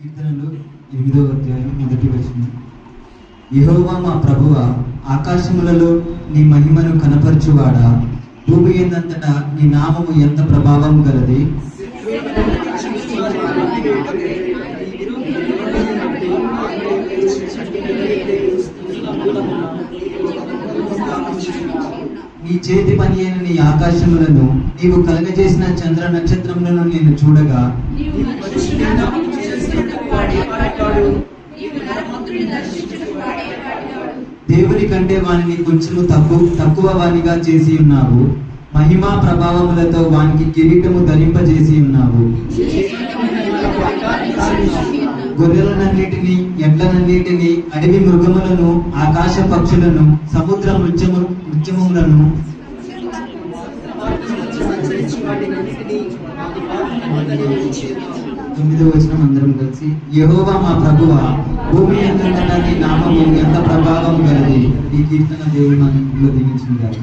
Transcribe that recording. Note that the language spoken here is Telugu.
కీర్తనలు 8వ అధ్యాయం 1వ వచనం. యెహోవా మా ప్రభువా, ఆకాశములలో నీ మహిమను కనపరచువాడా, భూమి యందంతటా నీ నామము ఎంత ప్రభావం గలది. నీ చేతి పని అయిన నీ ఆకాశములను, నీవు కలగజేసిన చంద్ర నక్షత్రములను నేను చూడగా, దేవుని కంటే వానిని కొంచెము తక్కువ వానిగా చేసి ఉన్నావు. మహిమా ప్రభావములతో వానికి కిరీటము ధరింపజేసి ఉన్నావు. గొర్రెలనన్నిటిని, ఎడ్లనన్నిటిని, అడవి మృగములను, ఆకాశ పక్షులను, సముద్ర మృత్యములను 9వ వచనం అందరం కలిసి. యెహోవా మా ప్రభువా, భూమి యందంతటా నీ నామము ఎంత ప్రభావం గలది. ఈ కీర్తన దేవుడు మన ఇంట్లో దీవించును గాక.